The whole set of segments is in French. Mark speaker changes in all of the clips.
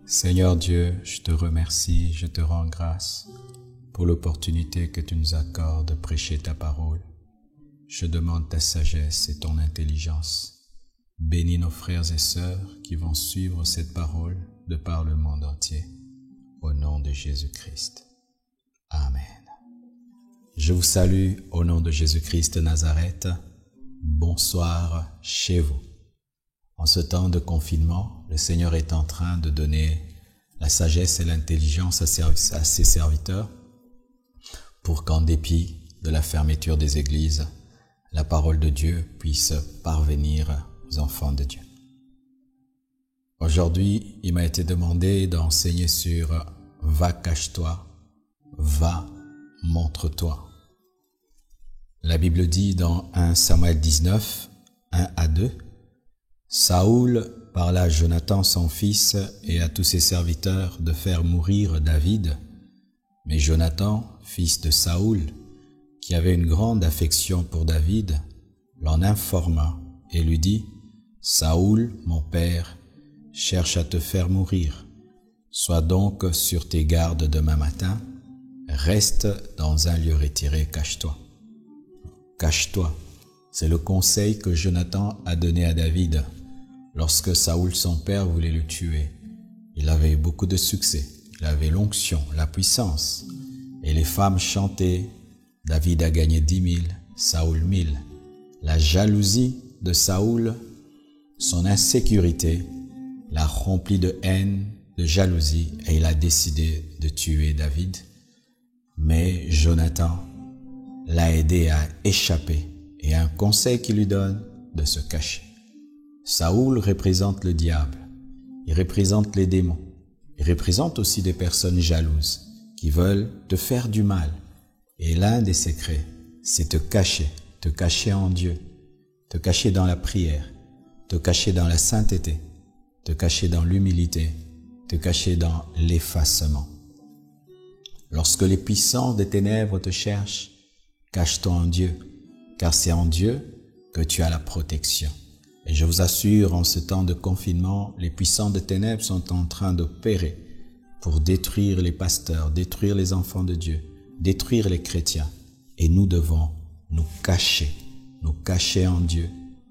Speaker 1: Seigneur Dieu, je te remercie, je te rends grâce pour l'opportunité que tu nous accordes de prêcher ta parole. Je demande ta sagesse et ton intelligence. Bénis nos frères et sœurs qui vont suivre cette parole de par le monde entier. Au nom de Jésus-Christ. Amen. Je vous salue au nom de Jésus-Christ de Nazareth. Bonsoir chez vous. En ce temps de confinement, le Seigneur est en train de donner la sagesse et l'intelligence à ses serviteurs pour qu'en dépit de la fermeture des églises, la parole de Dieu puisse parvenir aux enfants de Dieu. Aujourd'hui, il m'a été demandé d'enseigner sur « Va, cache-toi, va, montre-toi ». La Bible dit dans 1 Samuel 19, 1 à 2, « Saoul parla à Jonathan son fils et à tous ses serviteurs de faire mourir David. Mais Jonathan, fils de Saoul, qui avait une grande affection pour David, l'en informa et lui dit, « Saoul, mon père, cherche à te faire mourir. Sois donc sur tes gardes demain matin, reste dans un lieu retiré, cache-toi. » Cache-toi, c'est le conseil que Jonathan a donné à David lorsque Saoul son père voulait le tuer. Il avait eu beaucoup de succès, il avait l'onction, la puissance, et les femmes chantaient. David a gagné 10 000, Saoul 1000. La jalousie de Saoul, son insécurité, l'a rempli de haine, de jalousie, et il a décidé de tuer David. Mais Jonathan l'a aidé à échapper, et un conseil qu'il lui donne de se cacher. Saoul représente le diable, il représente les démons, il représente aussi des personnes jalouses qui veulent te faire du mal. Et l'un des secrets, c'est te cacher en Dieu, te cacher dans la prière, te cacher dans la sainteté, te cacher dans l'humilité, te cacher dans l'effacement. Lorsque les puissants des ténèbres te cherchent, cache-toi en Dieu, car c'est en Dieu que tu as la protection. Et je vous assure, en ce temps de confinement, les puissants des ténèbres sont en train d'opérer pour détruire les pasteurs, détruire les enfants de Dieu, détruire les chrétiens. Et nous devons nous cacher en Dieu,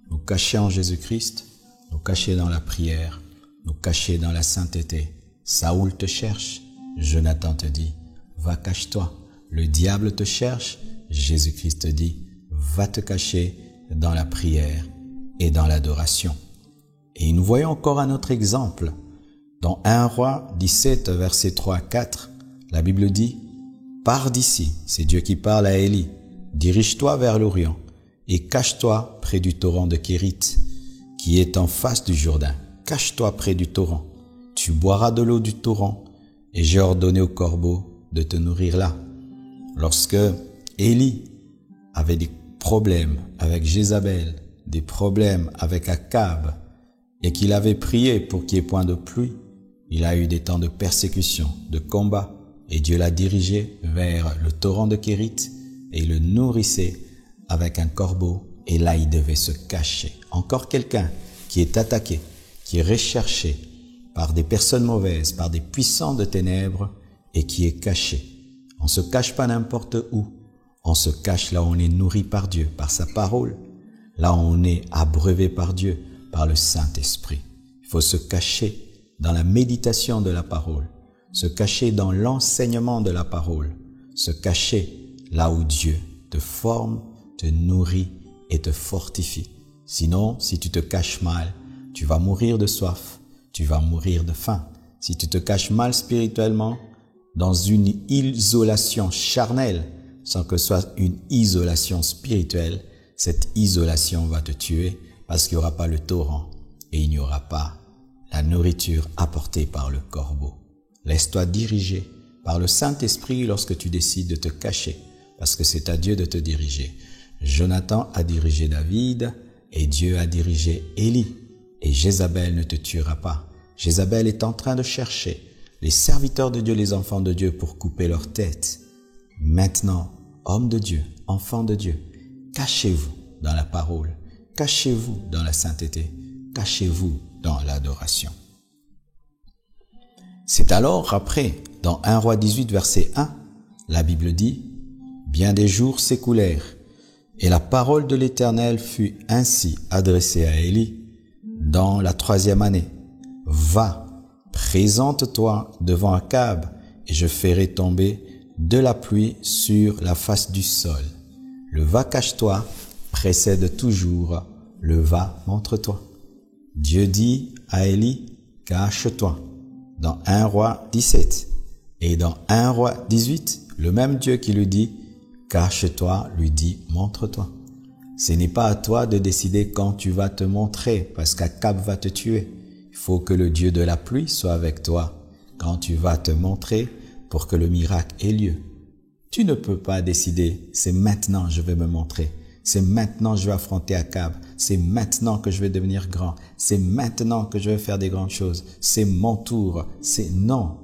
Speaker 1: nous cacher en Jésus-Christ, nous cacher dans la prière, nous cacher dans la sainteté. Saoul te cherche, Jonathan te dit, va cache-toi. Le diable te cherche, Jésus-Christ te dit, va te cacher dans la prière et dans l'adoration. Et nous voyons encore un autre exemple. Dans 1 Roi 17, versets 3 à 4, la Bible dit, « Pars d'ici », c'est Dieu qui parle à Élie, « dirige-toi vers l'Orient et cache-toi près du torrent de Kérit, qui est en face du Jourdain. Cache-toi près du torrent. Tu boiras de l'eau du torrent, et j'ai ordonné aux corbeaux de te nourrir là. » Lorsque Élie avait des problèmes avec Jézabel, des problèmes avec Akab, et qu'il avait prié pour qu'il n'y ait point de pluie, il a eu des temps de persécution, de combat, et Dieu l'a dirigé vers le torrent de Kérit, et il le nourrissait avec un corbeau, et là il devait se cacher. Encore quelqu'un qui est attaqué, qui est recherché par des personnes mauvaises, par des puissants de ténèbres, et qui est caché. On ne se cache pas n'importe où, on se cache là où on est nourri par Dieu, par sa parole, là où on est abreuvé par Dieu, par le Saint-Esprit. Il faut se cacher dans la méditation de la parole, se cacher dans l'enseignement de la parole, se cacher là où Dieu te forme, te nourrit et te fortifie. Sinon, si tu te caches mal, tu vas mourir de soif, tu vas mourir de faim. Si tu te caches mal spirituellement, dans une isolation charnelle, sans que ce soit une isolation spirituelle, cette isolation va te tuer parce qu'il n'y aura pas le torrent et il n'y aura pas la nourriture apportée par le corbeau. Laisse-toi diriger par le Saint-Esprit lorsque tu décides de te cacher, parce que c'est à Dieu de te diriger. Jonathan a dirigé David et Dieu a dirigé Élie. Et Jézabel ne te tuera pas. Jézabel est en train de chercher les serviteurs de Dieu, les enfants de Dieu, pour couper leur tête. Maintenant, hommes de Dieu, enfants de Dieu, cachez-vous dans la parole, cachez-vous dans la sainteté, cachez-vous dans l'adoration. C'est alors après, dans 1 Roi 18, verset 1, la Bible dit « Bien des jours s'écoulèrent, et la parole de l'Éternel fut ainsi adressée à Élie dans la 3e année. Va, présente-toi devant Akab, et je ferai tomber de la pluie sur la face du sol. Le va cache-toi précède toujours le va montre-toi. » Dieu dit à Élie, cache-toi, dans 1 Roi 17. Et dans 1 Roi 18, le même Dieu qui lui dit, cache-toi, lui dit, montre-toi. Ce n'est pas à toi de décider quand tu vas te montrer, parce qu'Akab va te tuer. Il faut que le Dieu de la pluie soit avec toi quand tu vas te montrer pour que le miracle ait lieu. Tu ne peux pas décider, c'est maintenant je vais me montrer. C'est maintenant que je vais affronter Akab. C'est maintenant que je vais devenir grand. C'est maintenant que je vais faire des grandes choses. C'est mon tour. C'est non.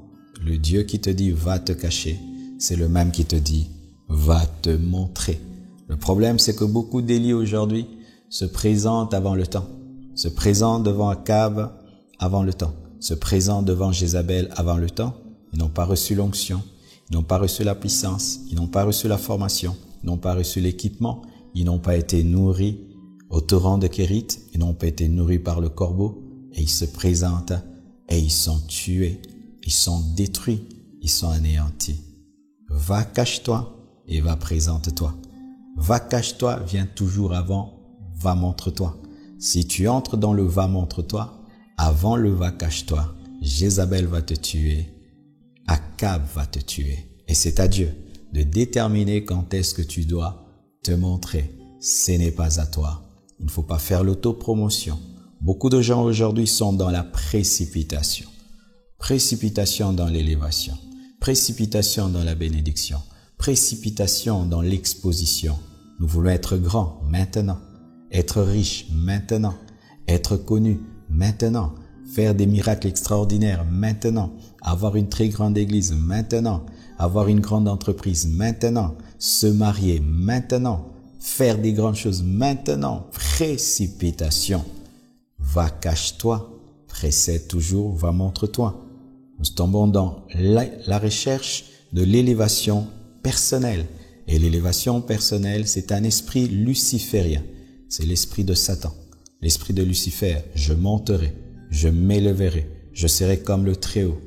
Speaker 1: Le Dieu qui te dit va te cacher, c'est le même qui te dit va te montrer. Le problème, c'est que beaucoup d'Élie aujourd'hui se présentent avant le temps. Se présentent devant Akab avant le temps. Se présentent devant Jézabel avant le temps. Ils n'ont pas reçu l'onction. Ils n'ont pas reçu la puissance. Ils n'ont pas reçu la formation. Ils n'ont pas reçu l'équipement. Ils n'ont pas été nourris au torrent de Kérit, ils n'ont pas été nourris par le corbeau, et ils se présentent, et ils sont tués, ils sont détruits, ils sont anéantis. Va, cache-toi, et va, présente-toi. Va, cache-toi vient toujours avant, va, montre-toi. Si tu entres dans le va, montre-toi, avant le va, cache-toi, Jézabel va te tuer, Akab va te tuer. Et c'est à Dieu de déterminer quand est-ce que tu dois te montrer. Ce n'est pas à toi. Il ne faut pas faire l'autopromotion. Beaucoup de gens aujourd'hui sont dans la précipitation. Précipitation dans l'élévation. Précipitation dans la bénédiction. Précipitation dans l'exposition. Nous voulons être grands maintenant. Être riches maintenant. Être connus maintenant. Faire des miracles extraordinaires maintenant. Avoir une très grande église maintenant. Avoir une grande entreprise maintenant. Se marier maintenant, faire des grandes choses maintenant, précipitation. Va, cache-toi, précède toujours, va, montre-toi. Nous tombons dans la recherche de l'élévation personnelle. Et l'élévation personnelle, c'est un esprit luciférien. C'est l'esprit de Satan, l'esprit de Lucifer. Je monterai, je m'élèverai, je serai comme le Très-Haut.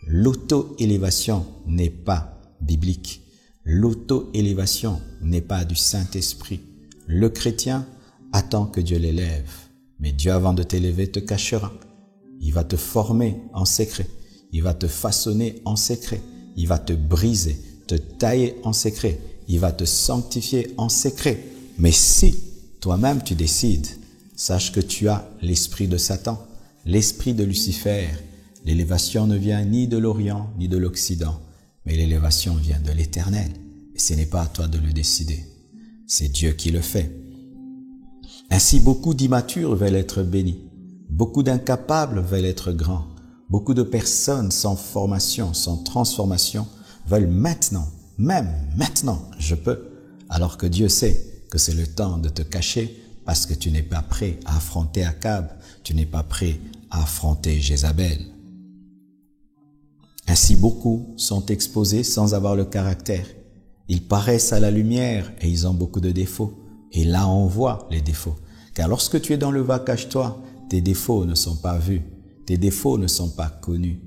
Speaker 1: L'auto-élévation n'est pas biblique. L'auto-élévation n'est pas du Saint-Esprit. Le chrétien attend que Dieu l'élève. Mais Dieu, avant de t'élever, te cachera. Il va te former en secret. Il va te façonner en secret. Il va te briser, te tailler en secret. Il va te sanctifier en secret. Mais si toi-même tu décides, sache que tu as l'esprit de Satan, l'esprit de Lucifer. L'élévation ne vient ni de l'Orient ni de l'Occident. Mais l'élévation vient de l'Éternel. Et ce n'est pas à toi de le décider. C'est Dieu qui le fait. Ainsi, beaucoup d'immatures veulent être bénis. Beaucoup d'incapables veulent être grands. Beaucoup de personnes sans formation, sans transformation, veulent maintenant, même maintenant, je peux. Alors que Dieu sait que c'est le temps de te cacher parce que tu n'es pas prêt à affronter Akab. Tu n'es pas prêt à affronter Jézabel. Ainsi, beaucoup sont exposés sans avoir le caractère. Ils paraissent à la lumière et ils ont beaucoup de défauts. Et là, on voit les défauts. Car lorsque tu es dans le va, cache-toi, tes défauts ne sont pas vus. Tes défauts ne sont pas connus.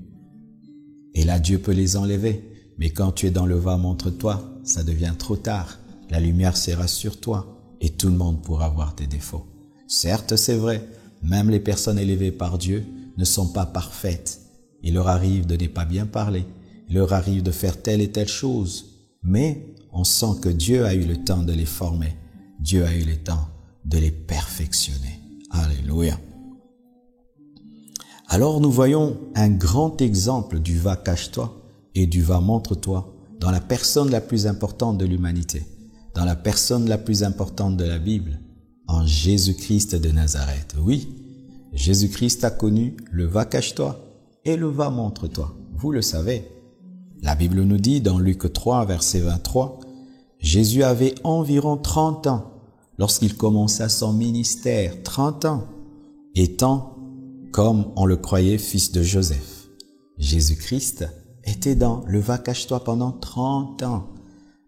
Speaker 1: Et là, Dieu peut les enlever. Mais quand tu es dans le va, montre-toi, ça devient trop tard. La lumière sera sur toi et tout le monde pourra voir tes défauts. Certes, c'est vrai, même les personnes élevées par Dieu ne sont pas parfaites. Il leur arrive de ne pas bien parler. Il leur arrive de faire telle et telle chose. Mais on sent que Dieu a eu le temps de les former. Dieu a eu le temps de les perfectionner. Alléluia. Alors nous voyons un grand exemple du va, cache-toi et du va, montre-toi dans la personne la plus importante de l'humanité, dans la personne la plus importante de la Bible, en Jésus-Christ de Nazareth. Oui, Jésus-Christ a connu le va, cache-toi et le va, montre-toi. Vous le savez. La Bible nous dit dans Luc 3, verset 23, Jésus avait environ 30 ans lorsqu'il commença son ministère. 30 ans, étant, comme on le croyait, fils de Joseph. Jésus-Christ était dans le va cache-toi pendant 30 ans,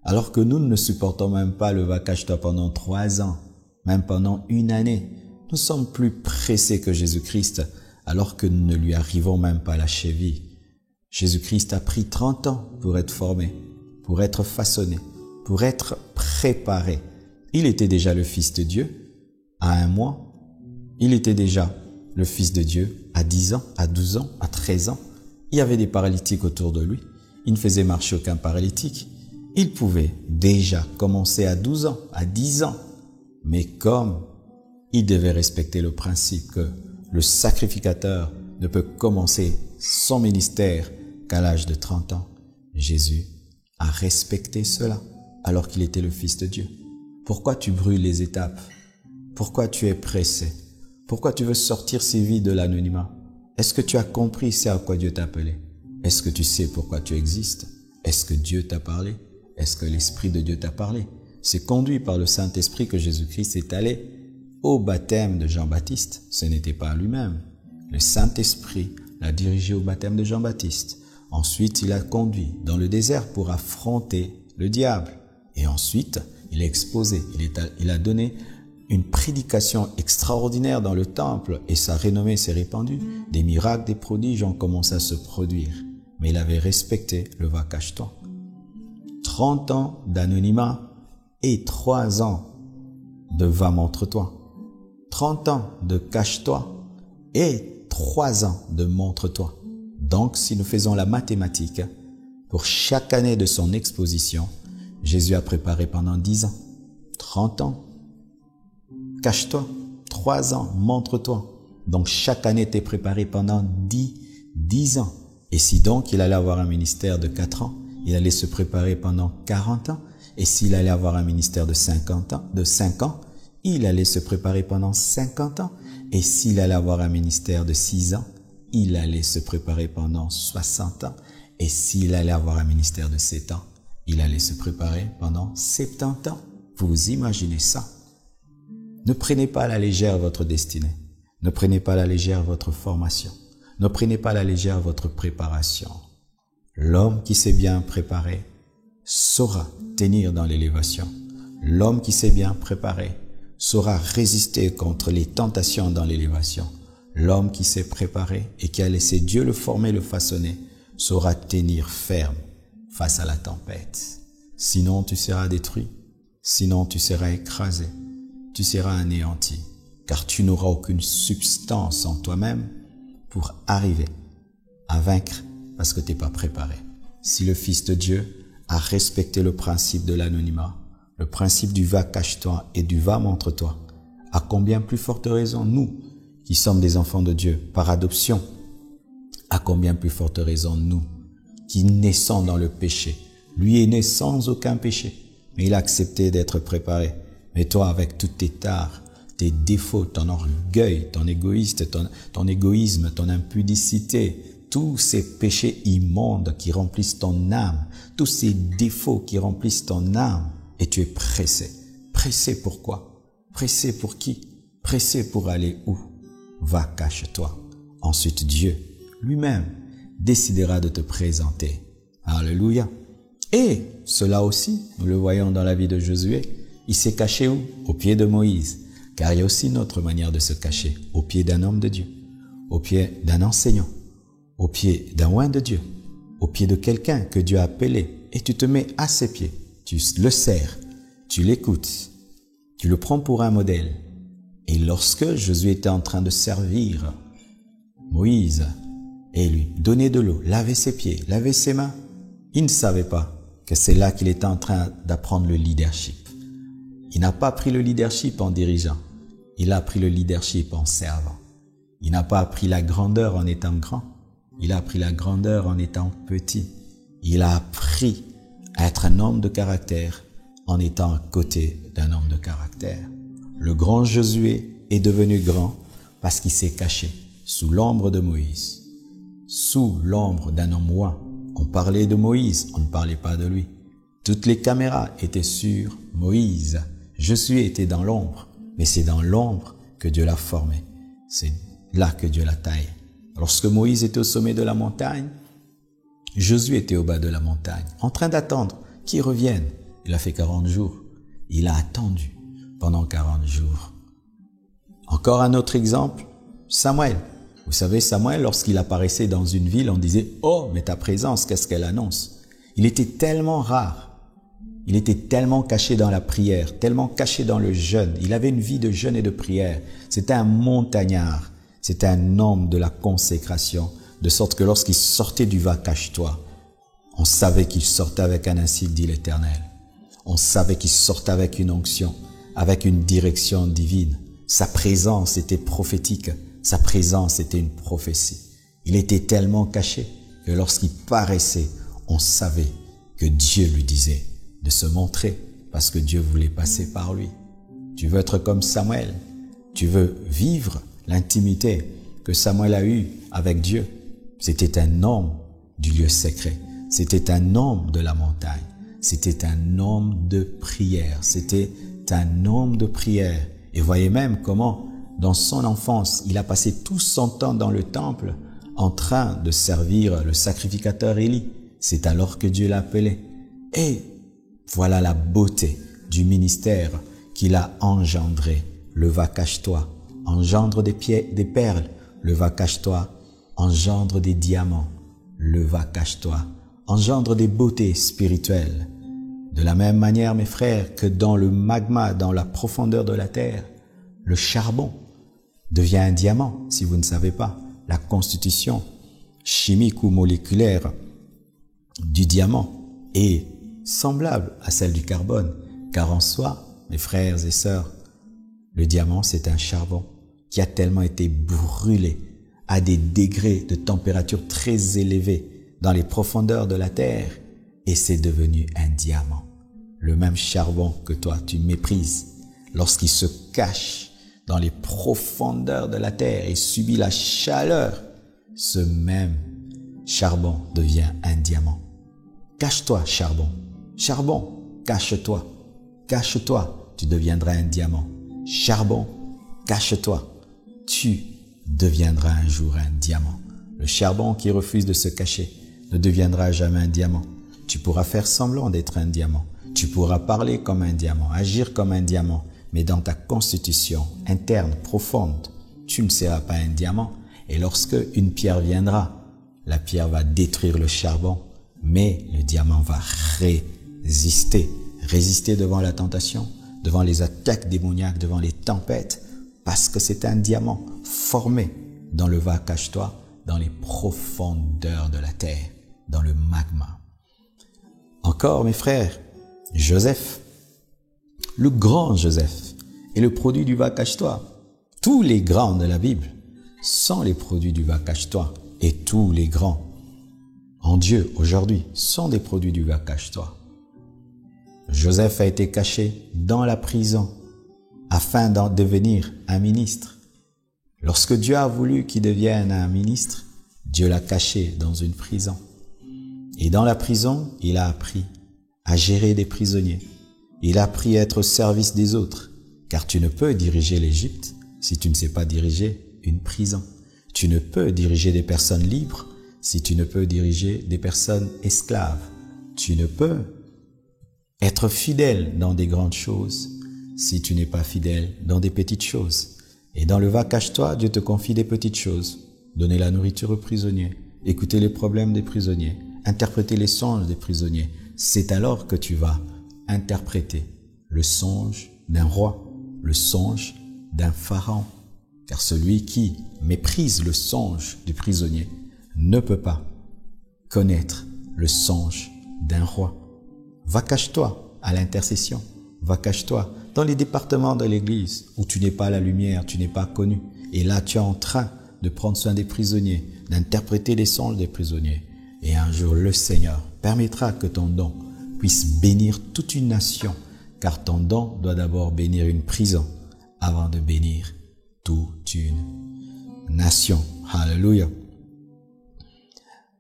Speaker 1: alors que nous ne supportons même pas le va cache-toi pendant 3 ans, même pendant 1 année. Nous sommes plus pressés que Jésus-Christ, alors que nous ne lui arrivons même pas à la cheville. Jésus-Christ a pris 30 ans pour être formé, pour être façonné, pour être préparé. Il était déjà le Fils de Dieu à 1 mois. Il était déjà le Fils de Dieu à 10 ans, à 12 ans, à 13 ans. Il y avait des paralytiques autour de lui. Il ne faisait marcher aucun paralytique. Il pouvait déjà commencer à 12 ans, à 10 ans. Mais comme il devait respecter le principe que le sacrificateur ne peut commencer son ministère qu'à l'âge de 30 ans, Jésus a respecté cela alors qu'il était le Fils de Dieu. Pourquoi tu brûles les étapes? Pourquoi tu es pressé? Pourquoi tu veux sortir si vite de l'anonymat? Est-ce que tu as compris c'est à quoi Dieu t'a appelé? Est-ce que tu sais pourquoi tu existes? Est-ce que Dieu t'a parlé? Est-ce que l'Esprit de Dieu t'a parlé? C'est conduit par le Saint-Esprit que Jésus-Christ est allé au baptême de Jean-Baptiste. Ce n'était pas lui-même. Le Saint-Esprit l'a dirigé au baptême de Jean-Baptiste. Ensuite, il l'a conduit dans le désert pour affronter le diable. Et ensuite, il a exposé, il a donné une prédication extraordinaire dans le temple et sa renommée s'est répandue. Des miracles, des prodiges ont commencé à se produire. Mais il avait respecté le va cache-toi. 30 ans d'anonymat et 3 ans de va montre-toi. 30 ans de cache-toi et 3 ans de montre-toi. Donc, si nous faisons la mathématique, pour chaque année de son exposition, Jésus a préparé pendant 10 ans, 30 ans. Cache-toi, 3 ans, montre-toi. Donc, chaque année était préparée pendant 10 ans. Et si donc il allait avoir un ministère de 4 ans, il allait se préparer pendant 40 ans. Et s'il allait avoir un ministère de 5 ans, il allait se préparer pendant 50 ans. Et s'il allait avoir un ministère de 6 ans, il allait se préparer pendant 60 ans. Et s'il allait avoir un ministère de 7 ans, il allait se préparer pendant 70 ans. Vous imaginez ça? Ne prenez pas à la légère votre destinée. Ne prenez pas à la légère votre formation. Ne prenez pas à la légère votre préparation. L'homme qui s'est bien préparé saura tenir dans l'élévation. L'homme qui s'est bien préparé saura résister contre les tentations dans l'élévation. L'homme qui s'est préparé et qui a laissé Dieu le former, le façonner, saura tenir ferme face à la tempête. Sinon, tu seras détruit. Sinon, tu seras écrasé. Tu seras anéanti, car tu n'auras aucune substance en toi-même pour arriver à vaincre parce que tu n'es pas préparé. Si le Fils de Dieu a respecté le principe de l'anonymat, le principe du va cache-toi et du va montre-toi, à combien plus forte raison nous, qui sommes des enfants de Dieu par adoption, à combien plus forte raison nous, qui naissons dans le péché. Lui est né sans aucun péché, mais il a accepté d'être préparé. Mais toi, avec tous tes tares, tes défauts, ton orgueil, ton égoïsme, ton impudicité, tous ces péchés immondes qui remplissent ton âme, tous ces défauts qui remplissent ton âme, et tu es pressé. Pressé pourquoi? Pressé pour qui? Pressé pour aller où? Va, cache-toi. Ensuite, Dieu lui-même décidera de te présenter. Alléluia. Et cela aussi, nous le voyons dans la vie de Josué. Il s'est caché où? Au pied de Moïse. Car il y a aussi une autre manière de se cacher. Au pied d'un homme de Dieu. Au pied d'un enseignant. Au pied d'un oint de Dieu. Au pied de quelqu'un que Dieu a appelé. Et tu te mets à ses pieds. Tu le sers. Tu l'écoutes. Tu le prends pour un modèle. Et lorsque Josué était en train de servir Moïse et lui donner de l'eau, laver ses pieds, laver ses mains, il ne savait pas que c'est là qu'il était en train d'apprendre le leadership. Il n'a pas appris le leadership en dirigeant. Il a appris le leadership en servant. Il n'a pas appris la grandeur en étant grand. Il a appris la grandeur en étant petit. Il a appris à être un homme de caractère en étant à côté d'un homme de caractère. Le grand Josué est devenu grand parce qu'il s'est caché sous l'ombre de Moïse, sous l'ombre d'un homme oint. On parlait de Moïse, on ne parlait pas de lui. Toutes les caméras étaient sur Moïse. Josué était dans l'ombre, mais c'est dans l'ombre que Dieu l'a formé. C'est là que Dieu l'a taillé Lorsque Moïse était au sommet de la montagne, Josué était au bas de la montagne, en train d'attendre qu'il revienne. Il a fait 40 jours. Il a attendu pendant 40 jours. Encore un autre exemple, Samuel. Vous savez, Samuel, lorsqu'il apparaissait dans une ville, on disait « Oh, mais ta présence, qu'est-ce qu'elle annonce ?» Il était tellement rare, il était tellement caché dans la prière, tellement caché dans le jeûne. Il avait une vie de jeûne et de prière. C'était un montagnard, c'était un homme de la consécration, de sorte que lorsqu'il sortait du va cache-toi, on savait qu'il sortait avec un ainsi dit l'Éternel. On savait qu'il sortait avec une onction, avec une direction divine. Sa présence était prophétique, sa présence était une prophétie. Il était tellement caché que lorsqu'il paraissait, on savait que Dieu lui disait de se montrer parce que Dieu voulait passer par lui. Tu veux être comme Samuel, tu veux vivre l'intimité que Samuel a eue avec Dieu. C'était un homme du lieu secret, c'était un homme de la montagne, c'était un homme de prière, c'était un homme de prière. Et voyez même comment, dans son enfance, il a passé tout son temps dans le temple en train de servir le sacrificateur Élie. C'est alors que Dieu l'a appelé. Et voilà la beauté du ministère qu'il a engendré. Le va cache-toi, engendre des perles. Le va cache-toi, engendre des diamants. Le va cache-toi, engendre des beautés spirituelles. De la même manière, mes frères, que dans le magma, dans la profondeur de la terre, le charbon devient un diamant, si vous ne savez pas. La constitution chimique ou moléculaire du diamant est semblable à celle du carbone, car en soi, mes frères et sœurs, le diamant, c'est un charbon qui a tellement été brûlé à des degrés de température très élevés dans les profondeurs de la terre, et c'est devenu un diamant. Le même charbon que toi, tu méprises, lorsqu'il se cache dans les profondeurs de la terre et subit la chaleur, ce même charbon devient un diamant. Cache-toi, charbon. Charbon, cache-toi. Cache-toi, tu deviendras un diamant. Charbon, cache-toi. Tu deviendras un jour un diamant. Le charbon qui refuse de se cacher ne deviendra jamais un diamant. Tu pourras faire semblant d'être un diamant. Tu pourras parler comme un diamant, agir comme un diamant. Mais dans ta constitution interne, profonde, tu ne seras pas un diamant. Et lorsque une pierre viendra, la pierre va détruire le charbon, mais le diamant va résister devant la tentation, devant les attaques démoniaques, devant les tempêtes, parce que c'est un diamant formé dans le va cache-toi, dans les profondeurs de la terre, dans le magma. Encore, mes frères, Joseph, le grand Joseph, est le produit du va cache-toi. Tous les grands de la Bible sont les produits du va cache-toi, et tous les grands en Dieu aujourd'hui sont des produits du va cache-toi. Joseph a été caché dans la prison afin d'en devenir un ministre. Lorsque Dieu a voulu qu'il devienne un ministre, Dieu l'a caché dans une prison. Et dans la prison, il a appris à gérer des prisonniers. Il a appris à être au service des autres, car tu ne peux diriger l'Égypte si tu ne sais pas diriger une prison. Tu ne peux diriger des personnes libres si tu ne peux diriger des personnes esclaves. Tu ne peux être fidèle dans des grandes choses si tu n'es pas fidèle dans des petites choses. Et dans le va cache-toi, Dieu te confie des petites choses. Donner la nourriture aux prisonniers, écouter les problèmes des prisonniers, interpréter les songes des prisonniers. C'est alors que tu vas interpréter le songe d'un roi, le songe d'un pharaon. Car celui qui méprise le songe du prisonnier ne peut pas connaître le songe d'un roi. Va cache-toi à l'intercession. Va cache-toi dans les départements de l'église où tu n'es pas la lumière, tu n'es pas connu. Et là, tu es en train de prendre soin des prisonniers, d'interpréter les songes des prisonniers. Et un jour, le Seigneur permettra que ton don puisse bénir toute une nation, car ton don doit d'abord bénir une prison avant de bénir toute une nation. Alléluia.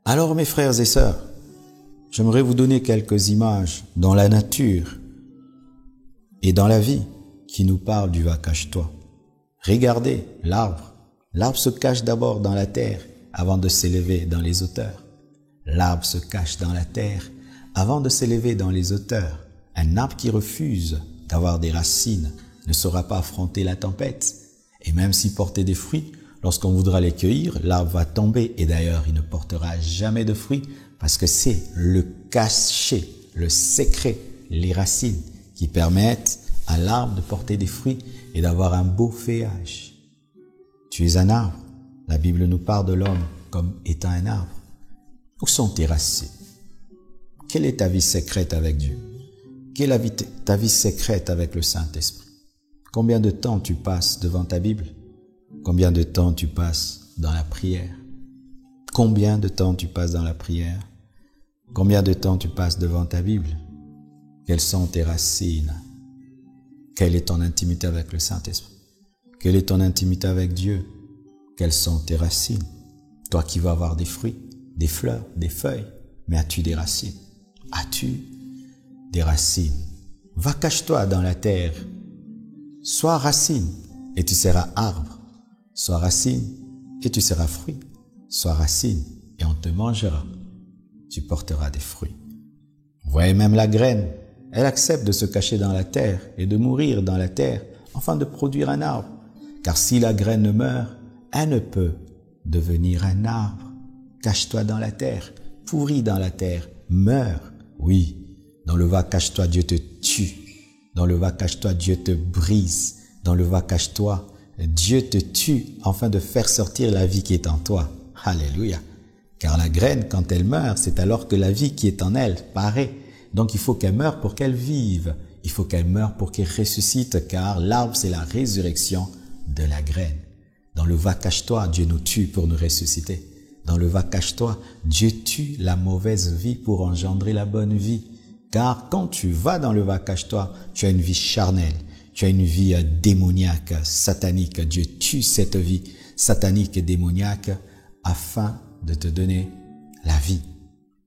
Speaker 1: Alors, mes frères et sœurs, j'aimerais vous donner quelques images dans la nature et dans la vie qui nous parlent du va cache-toi. Regardez l'arbre. L'arbre se cache d'abord dans la terre avant de s'élever dans les hauteurs. L'arbre se cache dans la terre avant de s'élever dans les hauteurs. Un arbre qui refuse d'avoir des racines ne saura pas affronter la tempête. Et même s'il portait des fruits, lorsqu'on voudra les cueillir, l'arbre va tomber. Et d'ailleurs, il ne portera jamais de fruits parce que c'est le cachet, le secret, les racines qui permettent à l'arbre de porter des fruits et d'avoir un beau feuillage. Tu es un arbre. La Bible nous parle de l'homme comme étant un arbre. Où sont tes racines? Quelle est ta vie secrète avec Dieu? Quelle est ta vie secrète avec le Saint-Esprit? Combien de temps tu passes devant ta Bible? Combien de temps tu passes dans la prière? Combien de temps tu passes dans la prière? Combien de temps tu passes devant ta Bible? Quelles sont tes racines? Quelle est ton intimité avec le Saint-Esprit? Quelle est ton intimité avec Dieu? Quelles sont tes racines? Toi qui vas avoir des fruits, des fleurs, des feuilles, mais as-tu des racines? As-tu des racines? Va cache-toi dans la terre. Sois racine et tu seras arbre. Sois racine et tu seras fruit. Sois racine et on te mangera. Tu porteras des fruits. Vous voyez même la graine. Elle accepte de se cacher dans la terre et de mourir dans la terre afin de produire un arbre. Car si la graine meurt, elle ne peut devenir un arbre. Cache-toi dans la terre, pourris dans la terre, meurs. Oui, dans le va cache-toi, Dieu te tue. Dans le va cache-toi, Dieu te brise. Dans le va cache-toi, Dieu te tue afin de faire sortir la vie qui est en toi. Alléluia. Car la graine, quand elle meurt, c'est alors que la vie qui est en elle paraît. Donc il faut qu'elle meure pour qu'elle vive. Il faut qu'elle meure pour qu'elle ressuscite, car l'arbre, c'est la résurrection de la graine. Dans le va cache-toi, Dieu nous tue pour nous ressusciter. Dans le va cache-toi, Dieu tue la mauvaise vie pour engendrer la bonne vie. Car quand tu vas dans le va cache-toi, tu as une vie charnelle, tu as une vie démoniaque, satanique. Dieu tue cette vie satanique et démoniaque afin de te donner la vie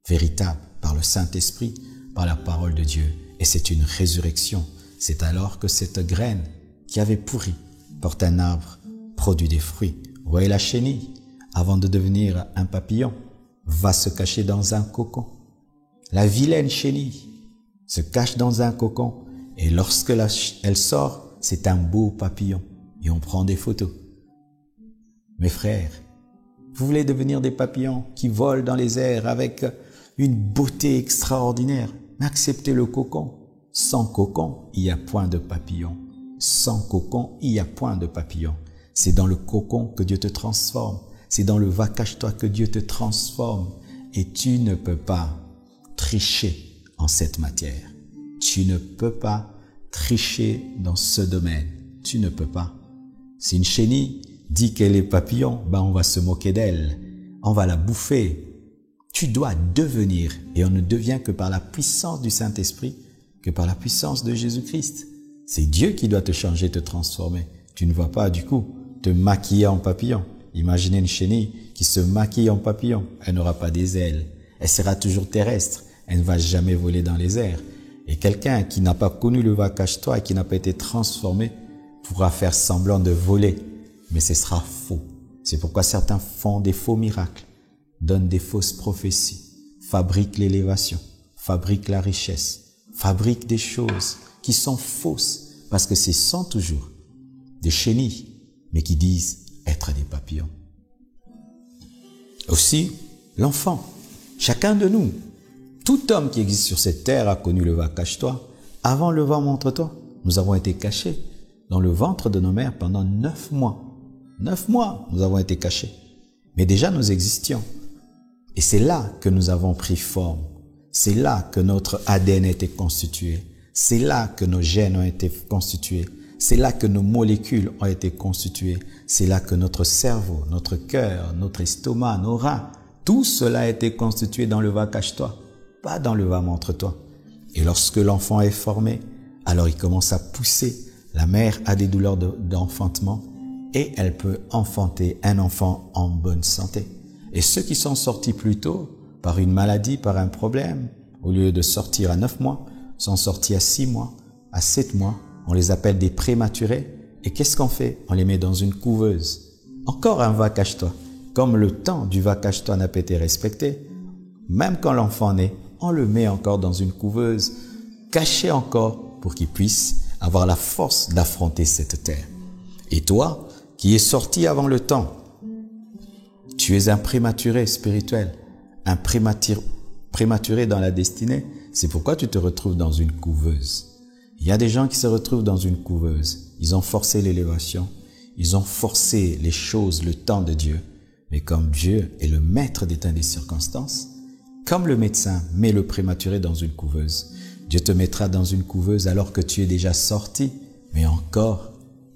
Speaker 1: véritable par le Saint-Esprit, par la parole de Dieu. Et c'est une résurrection. C'est alors que cette graine qui avait pourri porte un arbre, produit des fruits. Vous voyez la chenille, avant de devenir un papillon, va se cacher dans un cocon. La vilaine chenille se cache dans un cocon et lorsque elle sort, c'est un beau papillon et on prend des photos. Mes frères, vous voulez devenir des papillons qui volent dans les airs avec une beauté extraordinaire, mais acceptez le cocon. Sans cocon, il n'y a point de papillon. Sans cocon, il n'y a point de papillon. C'est dans le cocon que Dieu te transforme. C'est dans le va cache-toi que Dieu te transforme. Et tu ne peux pas tricher en cette matière. Tu ne peux pas tricher dans ce domaine. Tu ne peux pas. Si une chenille dit qu'elle est papillon, on va se moquer d'elle. On va la bouffer. Tu dois devenir, et on ne devient que par la puissance du Saint-Esprit, que par la puissance de Jésus-Christ. C'est Dieu qui doit te changer, te transformer. Tu ne vas pas, du coup, te maquiller en papillon. Imaginez une chenille qui se maquille en papillon. Elle n'aura pas des ailes. Elle sera toujours terrestre. Elle ne va jamais voler dans les airs. Et quelqu'un qui n'a pas connu le va cache-toi et qui n'a pas été transformé pourra faire semblant de voler. Mais ce sera faux. C'est pourquoi certains font des faux miracles, donnent des fausses prophéties, fabriquent l'élévation, fabriquent la richesse, fabriquent des choses qui sont fausses parce que ce sont toujours des chenilles, mais qui disent être des papillons. Aussi, l'enfant, chacun de nous, tout homme qui existe sur cette terre a connu le va cache-toi. Avant le va montre-toi, nous avons été cachés dans le ventre de nos mères pendant 9 mois. 9 mois, nous avons été cachés. Mais déjà, nous existions. Et c'est là que nous avons pris forme. C'est là que notre ADN a été constitué. C'est là que nos gènes ont été constitués. C'est là que nos molécules ont été constituées. C'est là que notre cerveau, notre cœur, notre estomac, nos reins, tout cela a été constitué dans le va cache-toi, pas dans le va montre-toi. Et lorsque l'enfant est formé, alors il commence à pousser. La mère a des douleurs d'enfantement et elle peut enfanter un enfant en bonne santé. Et ceux qui sont sortis plus tôt, par une maladie, par un problème, au lieu de sortir à 9 mois, sont sortis à 6 mois, à 7 mois. On les appelle des prématurés. Et qu'est-ce qu'on fait? On les met dans une couveuse. Encore un va cache-toi. comme le temps du va-cache-toi n'a pas été respecté, même quand l'enfant naît, on le met encore dans une couveuse, caché encore pour qu'il puisse avoir la force d'affronter cette terre. Et toi, qui es sorti avant le temps, tu es un prématuré spirituel, un prématuré dans la destinée. C'est pourquoi tu te retrouves dans une couveuse. Il y a des gens qui se retrouvent dans une couveuse. Ils ont forcé l'élévation, ils ont forcé les choses, le temps de Dieu. Mais comme Dieu est le maître des temps et des circonstances, comme le médecin met le prématuré dans une couveuse, Dieu te mettra dans une couveuse alors que tu es déjà sorti, mais encore,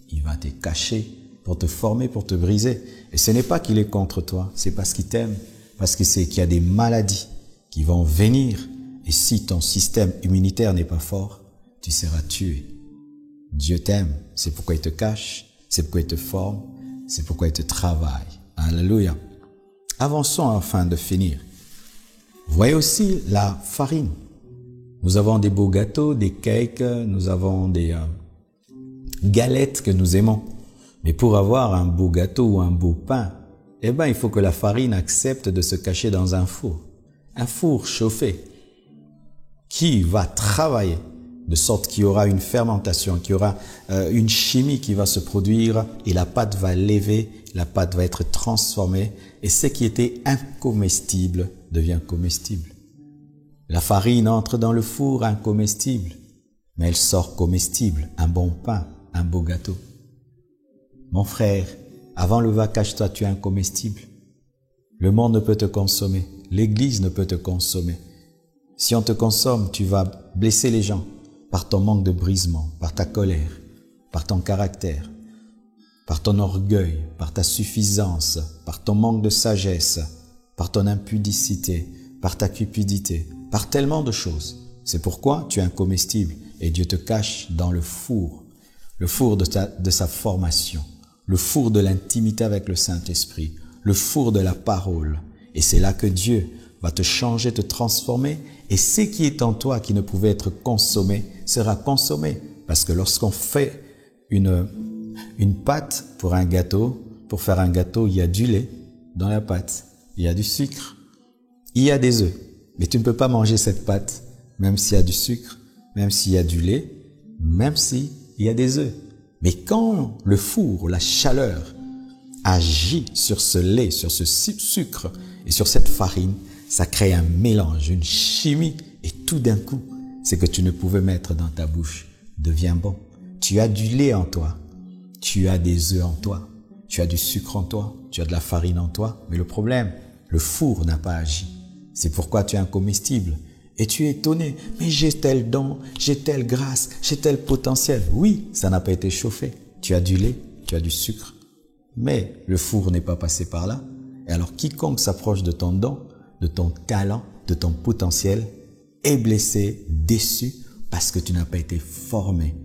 Speaker 1: il va te cacher pour te former, pour te briser. Et ce n'est pas qu'il est contre toi, c'est parce qu'il t'aime, parce qu'il sait qu'il y a des maladies qui vont venir. Et si ton système immunitaire n'est pas fort, tu seras tué. Dieu t'aime, c'est pourquoi il te cache, c'est pourquoi il te forme, c'est pourquoi il te travaille. Alléluia. Avançons afin de finir. Voyez aussi la farine. Nous avons des beaux gâteaux, des cakes, nous avons des galettes que nous aimons. Mais pour avoir un beau gâteau ou un beau pain, il faut que la farine accepte de se cacher dans un four chauffé, qui va travailler de sorte qu'il y aura une fermentation, qu'il y aura une chimie qui va se produire et la pâte va lever, la pâte va être transformée et ce qui était incomestible devient comestible. La farine entre dans le four incomestible, mais elle sort comestible, un bon pain, un beau gâteau. Mon frère, avant le va-cache-toi, tu es incomestible. Le monde ne peut te consommer, l'Église ne peut te consommer. Si on te consomme, tu vas blesser les gens par ton manque de brisement, par ta colère, par ton caractère, par ton orgueil, par ta suffisance, par ton manque de sagesse, par ton impudicité, par ta cupidité, par tellement de choses. C'est pourquoi tu es incomestible et Dieu te cache dans le four de sa formation, le four de l'intimité avec le Saint-Esprit, le four de la parole. Et c'est là que Dieu va te changer, te transformer, et ce qui est en toi qui ne pouvait être consommé sera consommé. Parce que lorsqu'on fait une pâte pour un gâteau, pour faire un gâteau, il y a du lait dans la pâte, il y a du sucre, il y a des œufs. Mais tu ne peux pas manger cette pâte, même s'il y a du sucre, même s'il y a du lait, même s'il y a des œufs. Mais quand le four, la chaleur, agit sur ce lait, sur ce sucre et sur cette farine, ça crée un mélange, une chimie, et tout d'un coup, ce que tu ne pouvais mettre dans ta bouche devient bon. Tu as du lait en toi, tu as des œufs en toi, tu as du sucre en toi, tu as de la farine en toi, mais le problème, le four n'a pas agi. C'est pourquoi tu es incomestible. Et tu es étonné, mais j'ai tel don, j'ai telle grâce, j'ai tel potentiel. Oui, ça n'a pas été chauffé. Tu as du lait, tu as du sucre, mais le four n'est pas passé par là. Et alors quiconque s'approche de ton don, de ton talent, de ton potentiel, est blessé, déçu, parce que tu n'as pas été formé,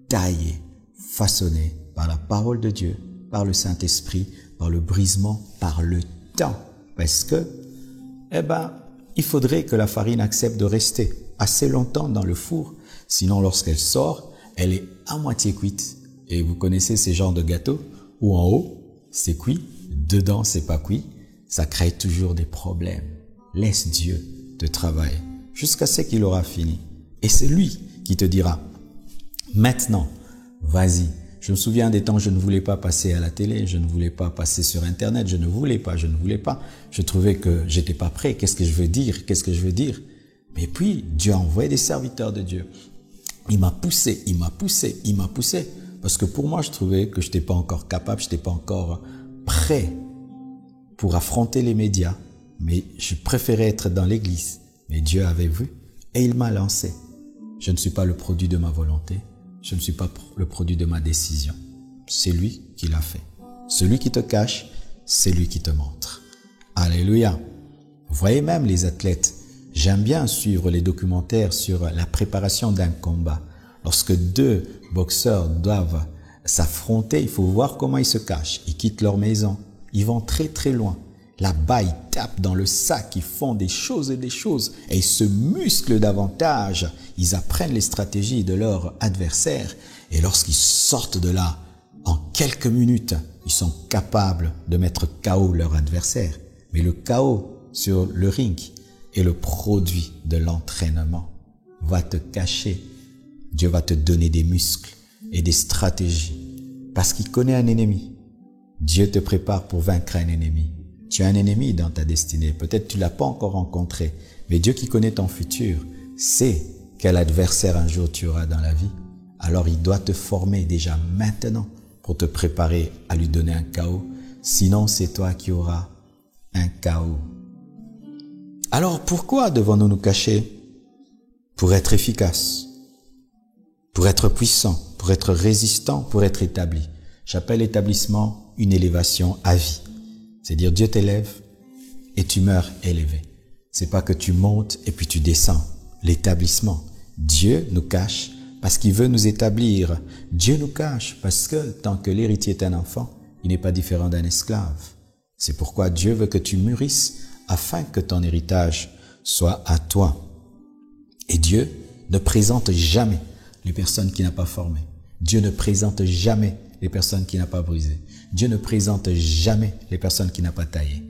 Speaker 1: taillé, façonné par la parole de Dieu, par le Saint-Esprit, par le brisement, par le temps. Parce que, il faudrait que la farine accepte de rester assez longtemps dans le four, sinon lorsqu'elle sort, elle est à moitié cuite. Et vous connaissez ces genres de gâteaux où en haut, c'est cuit, dedans, c'est pas cuit. Ça crée toujours des problèmes. Laisse Dieu te travailler jusqu'à ce qu'il aura fini. Et c'est lui qui te dira, maintenant, vas-y. Je me souviens des temps où je ne voulais pas passer à la télé, je ne voulais pas passer sur Internet, je ne voulais pas. Je trouvais que j'étais pas prêt. Qu'est-ce que je veux dire? Mais puis, Dieu a envoyé des serviteurs de Dieu. Il m'a poussé. Parce que pour moi, je trouvais que je n'étais pas encore capable, je n'étais pas encore prêt pour affronter les médias. Mais je préférais être dans l'église. Mais Dieu avait vu et il m'a lancé. Je ne suis pas le produit de ma volonté. Je ne suis pas le produit de ma décision. C'est lui qui l'a fait. Celui qui te cache, c'est lui qui te montre. Alléluia. Vous voyez même les athlètes. J'aime bien suivre les documentaires sur la préparation d'un combat. Lorsque deux boxeurs doivent s'affronter, il faut voir comment ils se cachent. Ils quittent leur maison. Ils vont très très loin. Là-bas, ils tapent dans le sac, ils font des choses et ils se musclent davantage. Ils apprennent les stratégies de leur adversaire et lorsqu'ils sortent de là en quelques minutes, ils sont capables de mettre KO leur adversaire. Mais le KO sur le ring est le produit de l'entraînement. Va te cacher. Dieu va te donner des muscles et des stratégies. Parce qu'il connaît un ennemi. Dieu te prépare pour vaincre un ennemi. Tu as un ennemi dans ta destinée. Peut-être tu ne l'as pas encore rencontré. Mais Dieu qui connaît ton futur sait quel adversaire un jour tu auras dans la vie. Alors il doit te former déjà maintenant pour te préparer à lui donner un KO. Sinon, c'est toi qui auras un KO. Alors pourquoi devons-nous nous cacher? Pour être efficace, pour être puissant, pour être résistant, pour être établi. J'appelle établissement une élévation à vie. C'est-à-dire Dieu t'élève et tu meurs élevé. C'est pas que tu montes et puis tu descends. L'établissement. Dieu nous cache parce qu'il veut nous établir. Dieu nous cache parce que tant que l'héritier est un enfant, il n'est pas différent d'un esclave. C'est pourquoi Dieu veut que tu mûrisses afin que ton héritage soit à toi. Et Dieu ne présente jamais les personnes qu'il n'a pas formées. Dieu ne présente jamais les personnes qu'il n'a pas brisées. Dieu ne présente jamais les personnes qu'il n'a pas taillées.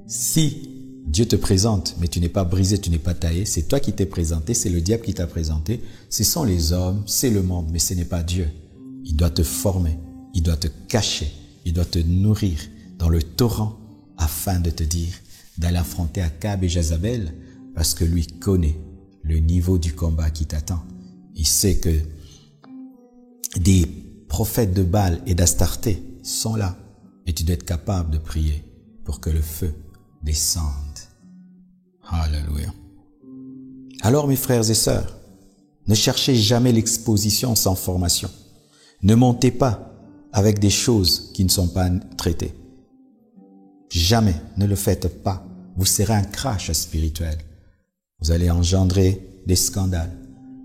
Speaker 1: Si Dieu te présente, mais tu n'es pas brisé, tu n'es pas taillé, c'est toi qui t'es présenté, c'est le diable qui t'a présenté, ce sont les hommes, c'est le monde, mais ce n'est pas Dieu. Il doit te former, il doit te cacher, il doit te nourrir dans le torrent afin de te dire d'aller affronter Akab et Jézabel parce que lui connaît le niveau du combat qui t'attend. Il sait que des prophètes de Baal et d'Astarté sont là et tu dois être capable de prier pour que le feu descende. Alléluia. Alors mes frères et sœurs, ne cherchez jamais l'exposition sans formation. Ne montez pas avec des choses qui ne sont pas traitées. Jamais, ne le faites pas. Vous serez un crash spirituel. Vous allez engendrer des scandales.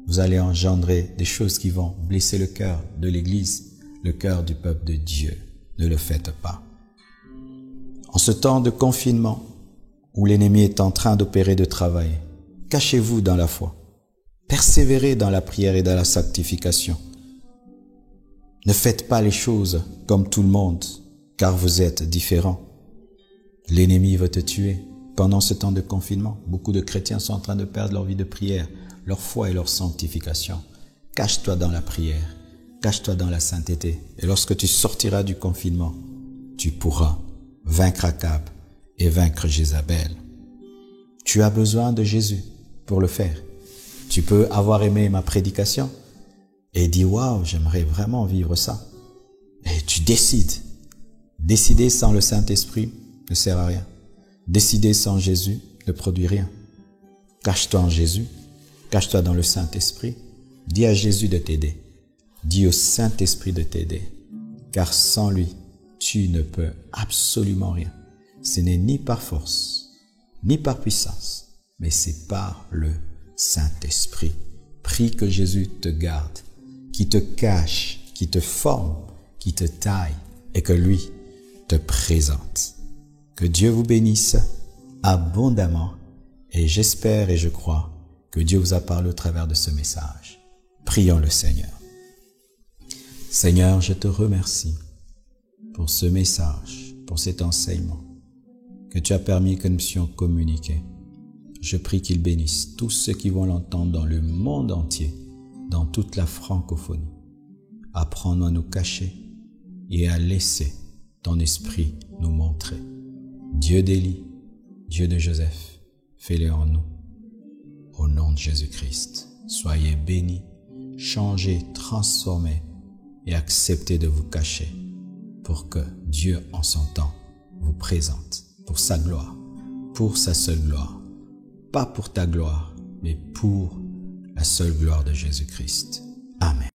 Speaker 1: Vous allez engendrer des choses qui vont blesser le cœur de l'Église, le cœur du peuple de Dieu. Ne le faites pas. En ce temps de confinement, où l'ennemi est en train d'opérer de travail, cachez-vous dans la foi. Persévérez dans la prière et dans la sanctification. Ne faites pas les choses comme tout le monde, car vous êtes différents. L'ennemi veut te tuer. Pendant ce temps de confinement, beaucoup de chrétiens sont en train de perdre leur vie de prière, leur foi et leur sanctification. Cache-toi dans la prière, cache-toi dans la sainteté. Et lorsque tu sortiras du confinement, tu pourras vaincre Akab et vaincre Jézabel. Tu as besoin de Jésus pour le faire. Tu peux avoir aimé ma prédication et dire « Waouh, j'aimerais vraiment vivre ça ». Et tu décides. Décider sans le Saint-Esprit ne sert à rien. Décider sans Jésus ne produit rien. Cache-toi en Jésus, cache-toi dans le Saint-Esprit. Dis à Jésus de t'aider. Dis au Saint-Esprit de t'aider. Car sans lui, tu ne peux absolument rien. Ce n'est ni par force, ni par puissance, mais c'est par le Saint-Esprit. Prie que Jésus te garde, qui te cache, qui te forme, qui te taille et que lui te présente. Que Dieu vous bénisse abondamment et j'espère et je crois que Dieu vous a parlé au travers de ce message. Prions le Seigneur. Seigneur, je te remercie pour ce message, pour cet enseignement que tu as permis que nous puissions communiquer. Je prie qu'il bénisse tous ceux qui vont l'entendre dans le monde entier, dans toute la francophonie. Apprends-nous à nous cacher et à laisser ton esprit nous montrer. Dieu d'Élie, Dieu de Joseph, fais-le en nous. Au nom de Jésus-Christ, soyez bénis, changés, transformés et acceptez de vous cacher pour que Dieu en son temps vous présente pour sa gloire, pour sa seule gloire. Pas pour ta gloire, mais pour la seule gloire de Jésus-Christ.